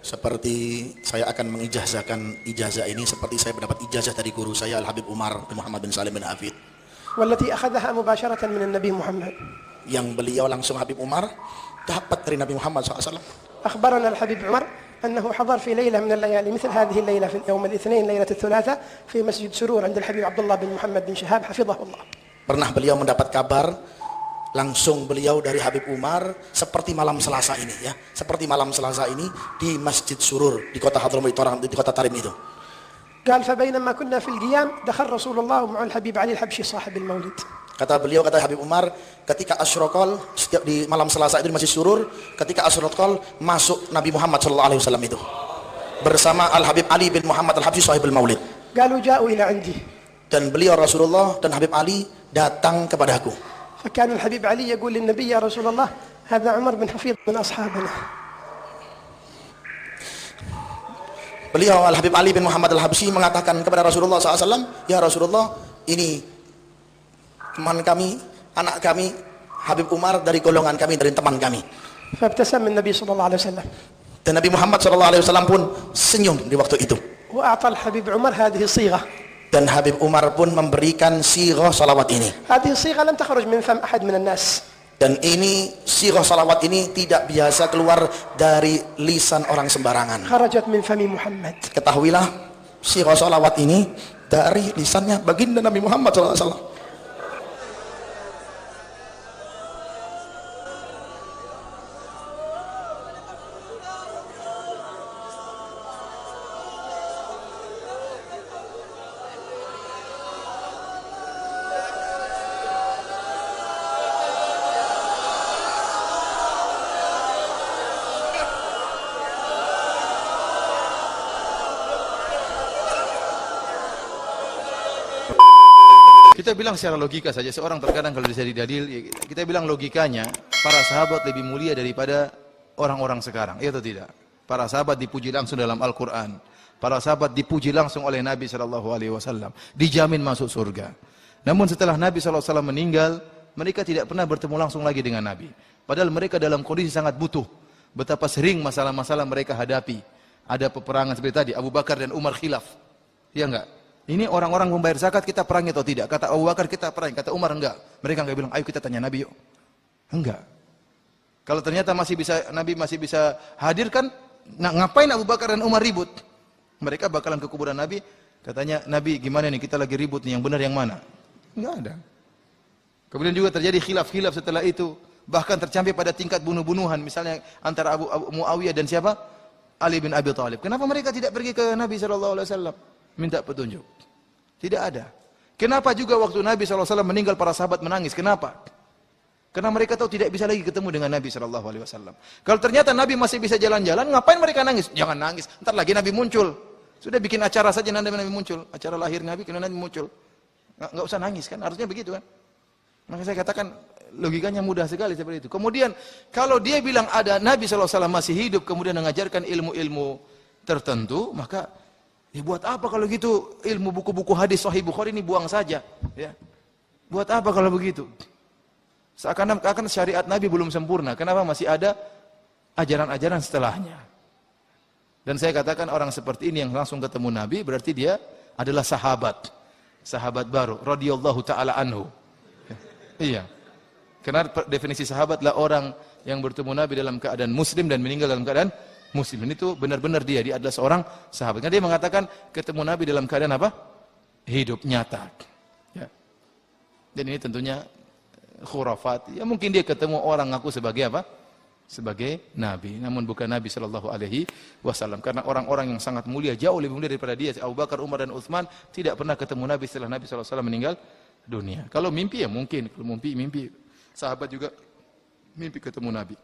Seperti saya akan mengijazahkan ijazah ini seperti saya mendapat ijazah dari guru saya Al-Habib Umar bin Muhammad bin Salim bin Hafid. والتي أخذها مباشرة من النبي محمد. Yang beliau langsung Habib Umar dapat dari Nabi Muhammad SAW. أخبرنا الحبيب عمر أنه حضر في ليلة من الليالي مثل هذه الليلة في يوم الاثنين ليلة الثلاثاء في مسجد سرور عند الحبيب عبد الله بن محمد بن شهاب حفظه الله. Pernah beliau mendapat kabar langsung beliau dari Habib Umar seperti malam Selasa ini ya, seperti malam Selasa ini di Masjid Surur di kota Hadramaut di kota Tarim itu. قال فبينما كنا في القيام دخل رسول الله ومع الحبيب علي الحبشي صاحب المولد. Kata beliau, kata Habib Umar, ketika asyraqal setiap di malam Selasa itu di Masjid Surur, ketika asyraqal masuk Nabi Muhammad SAW itu bersama Al Habib Ali bin Muhammad Al Habsyi sahibul Maulid. قالوا جاءوا إلى عندي. Dan beliau Rasulullah dan Habib Ali datang kepadaku. فكان الحبيب علي يقول للنبي يا رسول الله هذا عمر بن حفيظ من أصحابنا. Beliau Al Habib Ali bin Muhammad Al Habsyi mengatakan kepada Rasulullah SAW, ya Rasulullah, ini teman kami, anak kami, Habib Umar dari golongan kami, dari teman kami. فابتسم النبي صلى الله عليه وسلم. Dan Nabi Muhammad SAW pun senyum di waktu itu. وأعطى الحبيب عمر هذه الصيغة. Dan Habib Umar pun memberikan sirah salawat ini. هذه الصيغة لم تخرج من فم أحد من الناس. Dan ini sirah salawat ini tidak biasa keluar dari lisan orang sembarangan. خرجت من فم محمد. Ketahuilah, sirah salawat ini dari lisannya baginda Nabi Muhammad SAW. Kita bilang secara logika saja, seorang terkadang kalau bisa didadil, kita bilang logikanya, para sahabat lebih mulia daripada orang-orang sekarang, iya atau tidak? Para sahabat dipuji langsung dalam Al-Quran, para sahabat dipuji langsung oleh Nabi SAW, dijamin masuk surga. Namun setelah Nabi SAW meninggal, mereka tidak pernah bertemu langsung lagi dengan Nabi. Padahal mereka dalam kondisi sangat butuh. Betapa sering masalah-masalah mereka hadapi. Ada peperangan seperti tadi, Abu Bakar dan Umar khilaf, iya enggak? Ini orang-orang membayar zakat, kita perangi atau tidak? Kata Abu Bakar kita perangi, kata Umar enggak. Mereka enggak bilang, ayo kita tanya Nabi yuk. Enggak. Kalau ternyata Nabi masih bisa hadirkan, nah, ngapain Abu Bakar dan Umar ribut? Mereka bakalan ke kuburan Nabi, katanya, Nabi gimana nih, kita lagi ribut nih, yang benar yang mana? Enggak ada. Kemudian juga terjadi khilaf-khilaf setelah itu. Bahkan tercapai pada tingkat bunuh-bunuhan, misalnya antara Abu Muawiyah dan siapa? Ali bin Abi Thalib. Kenapa mereka tidak pergi ke Nabi SAW? Minta petunjuk. Tidak ada. Kenapa juga waktu Nabi SAW meninggal para sahabat menangis? Kenapa? Karena mereka tahu tidak bisa lagi ketemu dengan Nabi SAW. Kalau ternyata Nabi masih bisa jalan-jalan, ngapain mereka nangis? Jangan nangis, ntar lagi Nabi muncul. Sudah bikin acara saja nanti Nabi muncul. Acara lahir Nabi, karena Nabi muncul. Nggak usah nangis kan, harusnya begitu kan. Maka saya katakan, logikanya mudah sekali seperti itu. Kemudian, kalau dia bilang ada Nabi SAW masih hidup, kemudian mengajarkan ilmu-ilmu tertentu, maka ya buat apa kalau gitu ilmu buku-buku hadis Sahih Bukhari ini buang saja, ya. Buat apa kalau begitu? Seakan-akan syariat Nabi belum sempurna. Kenapa masih ada ajaran-ajaran setelahnya? Dan saya katakan orang seperti ini yang langsung ketemu Nabi berarti dia adalah sahabat. Sahabat baru, radhiyallahu taala anhu. Iya. Karena definisi sahabat adalah orang yang bertemu Nabi dalam keadaan muslim dan meninggal dalam keadaan muslim. Itu benar-benar dia adalah seorang sahabat. Karena dia mengatakan ketemu Nabi dalam keadaan apa? Hidup nyata. Ya. Dan ini tentunya khurafat. Ya mungkin dia ketemu orang ngaku sebagai apa? Sebagai Nabi. Namun bukan Nabi SAW. Karena orang-orang yang sangat mulia, jauh lebih mulia daripada dia. Abu Bakar, Umar dan Utsman tidak pernah ketemu Nabi setelah Nabi SAW meninggal dunia. Kalau mimpi ya mungkin. Kalau mimpi sahabat juga mimpi ketemu Nabi.